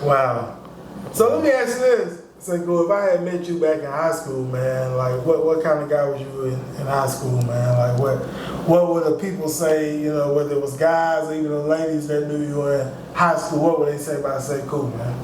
Wow. So let me ask you this. Saccou, if I had met you back in high school, man, like what kind of guy was you in high school, man? Like what would the people say, you know, whether it was guys or even the ladies that knew you in high school, what would they say about Saccou, man?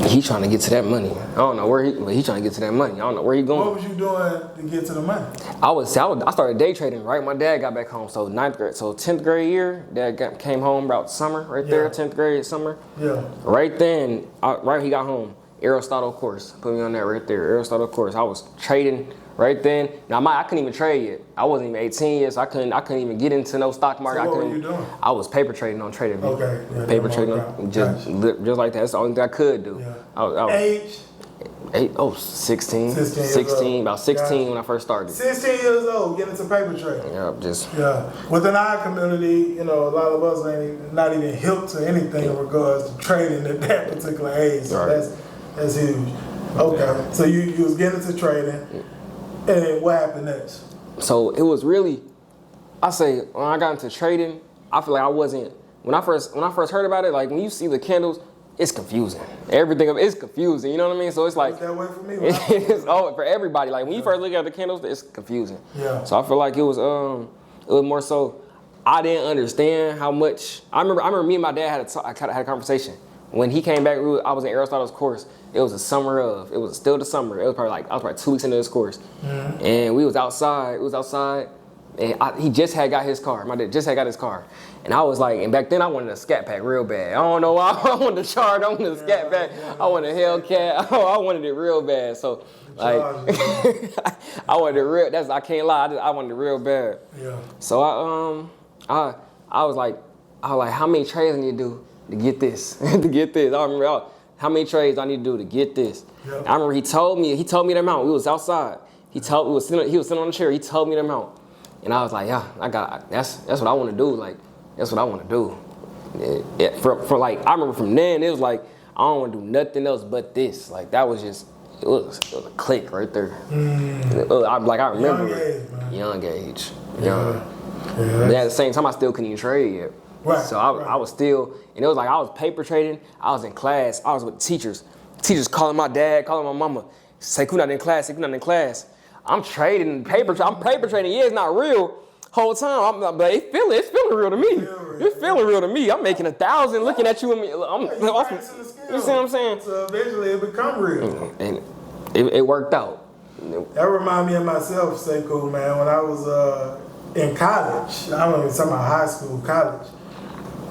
He trying to get to that money. I don't know where he trying to get to that money. I don't know where he going. What was you doing to get to the money? I started day trading right. My dad got back home, so 9th grade, so 10th grade year. Dad came home about summer right there, 10th grade summer. Yeah. Right then, right he got home. Aristotle course, put me on that right there. Aristotle course. I was trading right then. Now I couldn't even trade yet. I wasn't even 18 yet, so I couldn't even get into no stock market. So what were you doing? I was paper trading on Trading View. Okay. Yeah, paper trading, just like that. That's the only thing I could do. Yeah. I was, Age? 16. 16, about 16 when I first started. 16 years old, getting into paper trading. Yeah, Within our community, you know, a lot of us ain't not even hip to anything in regards to trading at that particular age. So that's huge. Okay, yeah. So you was getting into trading, and what happened next? So it was really, when I got into trading, I feel like I wasn't, when I first heard about it, like when you see the candles, it's confusing. Everything of it's confusing, you know what I mean? So it's like, that way for me. It's for everybody. Like when you first look at the candles, it's confusing. Yeah. So I feel like it was more so, I didn't understand how much, I remember me and my dad had a conversation. When he came back, I was in Aristotle's course. It was still the summer. It was I was probably 2 weeks into this course. Mm-hmm. And we was outside. And he just had got his car. My dad just had got his car. And I was like, and back then I wanted a Scat Pack real bad. I don't know why. I wanted the Chart, I wanted a Scat Pack. I wanted a Hellcat. I wanted it real bad. So like, I wanted it real, I can't lie, I wanted it real bad. Yeah. So I was like, how many trades I need to do to get this? I remember how many trades I need to do to get this. Yep. I remember he told me the amount. We was outside. He was sitting on the chair. He told me the amount. And I was like, yeah, that's what I want to do. Like, that's what I want to do. Yeah, from like, I remember from then, it was like, I don't want to do nothing else but this. Like, that was just, it was a click right there. I remember young age. Yeah. But at the same time, I still couldn't even trade yet. Right. So I was still, and it was like I was paper trading. I was in class. I was with teachers. Teachers calling my dad, calling my mama. Saccou not in class. I'm trading paper. I'm paper trading. Yeah, it's not real. Whole time, but it's feeling real to me. It's feeling real to me. I'm making 1,000 looking at you and me. You see what I'm saying? So eventually it become real. And it worked out. That remind me of myself, Saccou, man. When I was in college, I don't even talking about high school, college.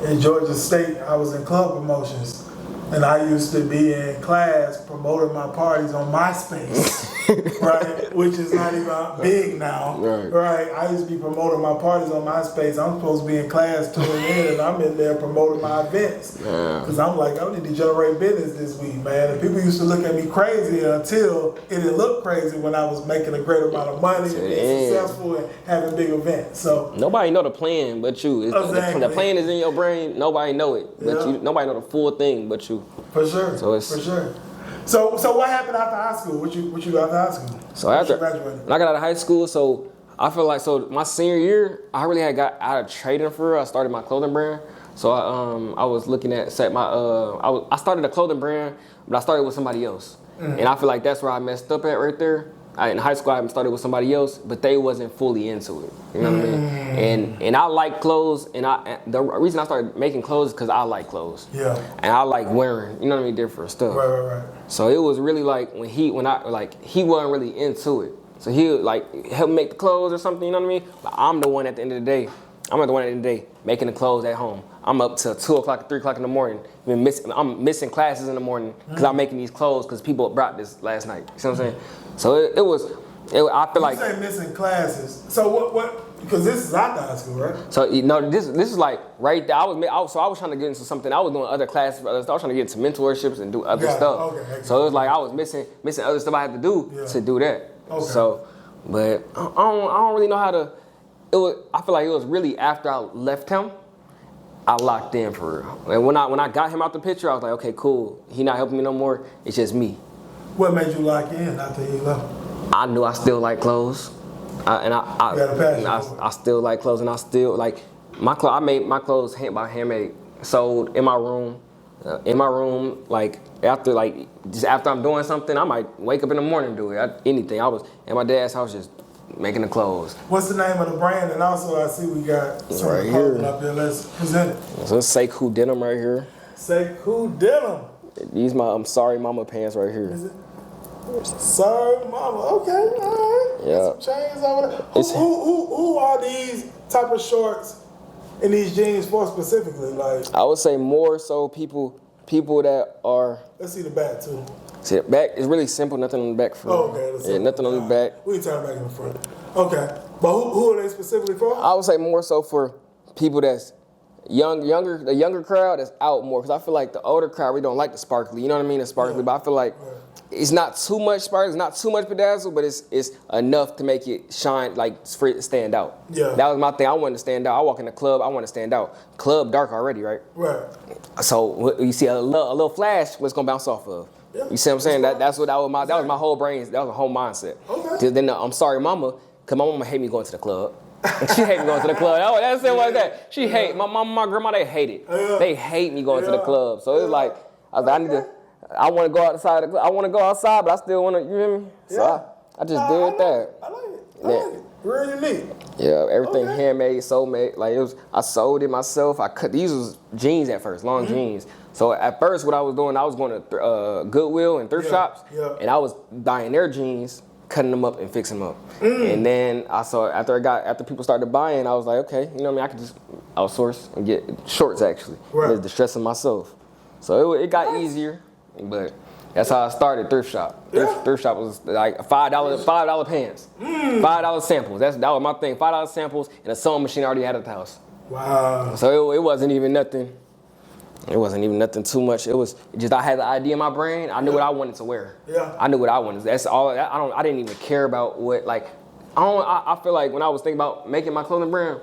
In Georgia State, I was in club promotions. And I used to be in class promoting my parties on MySpace, right? Which is not even big now, right? I used to be promoting my parties on MySpace. I'm supposed to be in class tuning in, and I'm in there promoting my events. Because I'm like, I need to generate business this week, man. And people used to look at me crazy until it didn't look crazy when I was making a great amount of money and being successful and having big events. So nobody know the plan but you. Exactly. The plan is in your brain. Nobody know it, but you. Nobody know the full thing but you. For sure. For sure. So what happened after high school? What you got after high school? So after when I got out of high school, so I feel like my senior year, I really had got out of trading for real. I started my clothing brand. So I was looking at I started a clothing brand, but I started with somebody else. And I feel like that's where I messed up at right there. In high school, I started with somebody else, but they wasn't fully into it. You know what I mean? And I like clothes, and the reason I started making clothes is because I like clothes. Yeah. And I like wearing, you know what I mean, different stuff. Right. So it was really like he wasn't really into it. So he would like help me make the clothes or something, you know what I mean? But I'm the one at the end of the day. Making the clothes at home. I'm up till 2 o'clock, 3 o'clock in the morning. I'm missing classes in the morning because I'm making these clothes because people brought this last night. You see what I'm saying? So I feel like. You say missing classes. So what? Because this is after high school, right? So this is like right there. I was trying to get into something. I was doing other classes. I was trying to get into mentorships and do other stuff. Okay. So it was like I was missing other stuff I had to do to do that. Okay. So, but I don't really know how to. I feel like it was really after I left him, I locked in for real. And when I got him out the picture, I was like, okay, cool. He not helping me no more. It's just me. What made you lock in after he left? I knew I still like clothes. I still like clothes, and I still like my clothes. I made my clothes handmade, sold in my room. in my room, like after I'm doing something, I might wake up in the morning and do it. Anything. I was at my dad's house just making the clothes. What's the name of the brand? And also, I see we got some right here up here. Let's present it. So it's Saccou denim right here. Saccou denim. These my I'm sorry mama pants right here. Is it? Sorry mama. Okay, all right. Yeah. Some chains over there. Who are these type of shorts and these jeans for specifically? Like, I would say more so people that are. Let's see the back too. See the back is really simple. Nothing on the back front. Oh, okay. Let's see. Nothing on the back. We can turn back in the front. Okay, but who are they specifically for? I would say more so for people that's the younger crowd that's out more. Because I feel like the older crowd, we don't like the sparkly. You know what I mean? The sparkly, yeah. But I feel like it's not too much sparkle, it's not too much bedazzle, but it's enough to make it shine, like for it to stand out. Yeah. That was my thing. I wanted to stand out. I walk in the club, I want to stand out. Club dark already, right? Right. So you see a little flash, what's gonna bounce off of? Yeah. You see what I'm saying? That was my whole brain. That was my whole mindset. Okay. Then I'm sorry, mama, because my mama hate me going to the club. She hate me going to the club. Oh, that's it like that. She hate my mama, my grandma. They hate it. Yeah. They hate me going to the club. So it's like I was like, I want to go outside. I want to go outside, but I still want to. You hear me? So I just did that. I like it. I like it. Real unique. Yeah, everything handmade, soul made. Like I sold it myself. I cut these was jeans at first, long jeans. So at first, what I was doing, I was going to Goodwill and thrift shops, and I was buying their jeans, cutting them up and fixing them up. And then I saw after people started buying, I was like, okay, you know what I mean? I could just outsource and get shorts actually. Right. Just distressing myself. So it got easier, but that's how I started thrift shop. Thrift shop was like $5 pants, $5 samples. That was my thing. $5 samples and a sewing machine I already had at the house. Wow. So it wasn't even nothing. It wasn't even nothing too much. It was just I had the idea in my brain. I knew what I wanted to wear. Yeah. I knew what I wanted. That's all. I didn't even care about what I feel like when I was thinking about making my clothing brand,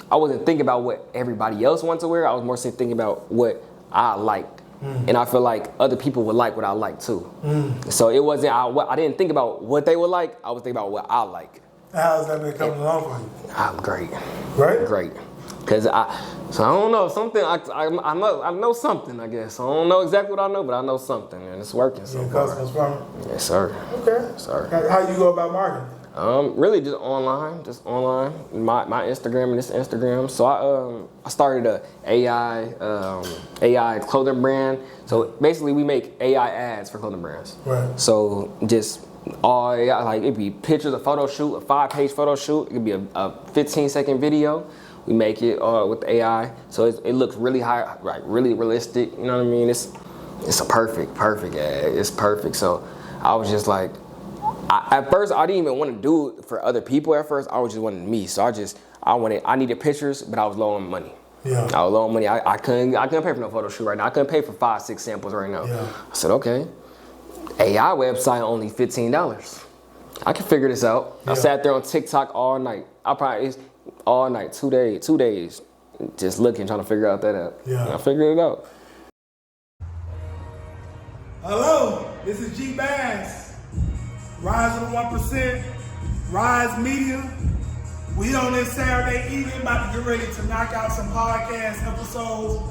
I wasn't thinking about what everybody else wanted to wear. I was more so thinking about what I liked. And I feel like other people would like what I like too. So it wasn't. I didn't think about what they would like. I was thinking about what I like. How's that been coming along for you? I'm great. Great. Cause I don't know something. I know something. I guess I don't know exactly what I know, but I know something, and it's working so far. Customers from it? Yes, sir. Okay. Yes, sir. How you go about marketing? Really just online. My Instagram and this Instagram. So I started a AI clothing brand. So basically, we make AI ads for clothing brands. Right. So just all AI, like it'd be pictures, a photo shoot, a 5-page photo shoot. It could be a 15-second video. We make it with the AI, so it looks really high, like really realistic. You know what I mean? It's a perfect ad. It's perfect. So I was just like, at first I didn't even want to do it for other people. At first I was just wanting me. So I needed pictures, but I was low on money. Yeah. I was low on money. I couldn't pay for no photo shoot right now. I couldn't pay for 5-6 samples right now. Yeah. I said, okay, AI website only $15. I can figure this out. Yeah. I sat there on TikTok all night. All night, 2 days, just looking, trying to figure out that app. Yeah. And I figured it out. Hello, this is G Bass, Rise of the 1%, Rise Media. We on this Saturday evening about to get ready to knock out some podcast episodes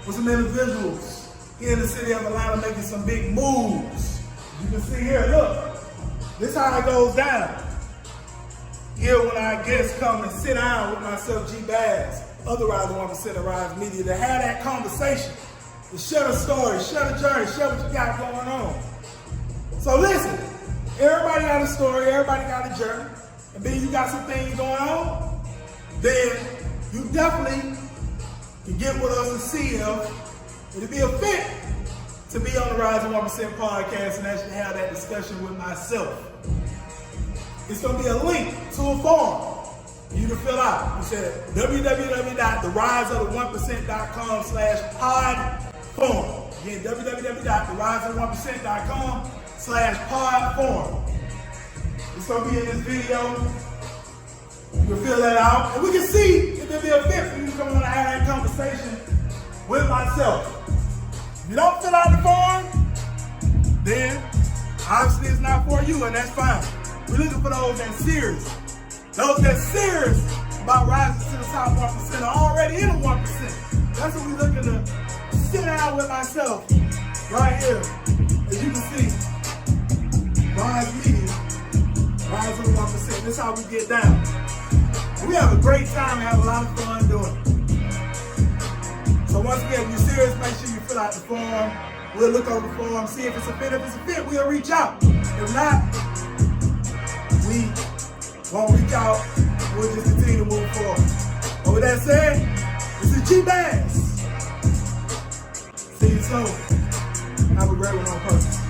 with some individuals here in the city of Atlanta making some big moves. You can see here, look, this is how it goes down. Here when our guests come and sit down with myself, G Bass, otherwise the 1% of Rise Media, to have that conversation, to share the story, share the journey, share what you got going on. So listen, everybody got a story, everybody got a journey, and then you got some things going on, then you definitely can get with us and see if it'll be a fit to be on the Rise of 1% podcast and actually have that discussion with myself. It's going to be a link to a form you can fill out. You said www.theriseofthe1%.com/pod-form. Again, www.theriseofthe1%.com/pod-form. It's going to be in this video. You can fill that out. And we can see if it'll be a fit for you to come on and have that conversation with myself. If you don't fill out the form, then obviously it's not for you, and that's fine. We're looking for those that's serious. Those that's serious about rising to the top 1% are already in the 1%. That's what we're looking to sit down with myself right here. As you can see, Rise Media, Rise of 1%. This is how we get down. We have a great time and have a lot of fun doing it. So once again, if you're serious, make sure you fill out the form. We'll look over the form, see if it's a fit. If it's a fit, we'll reach out. If not, we won't reach out. We'll just continue to move forward. But with that said, this is G Bass. See you soon. Have a great one on purpose.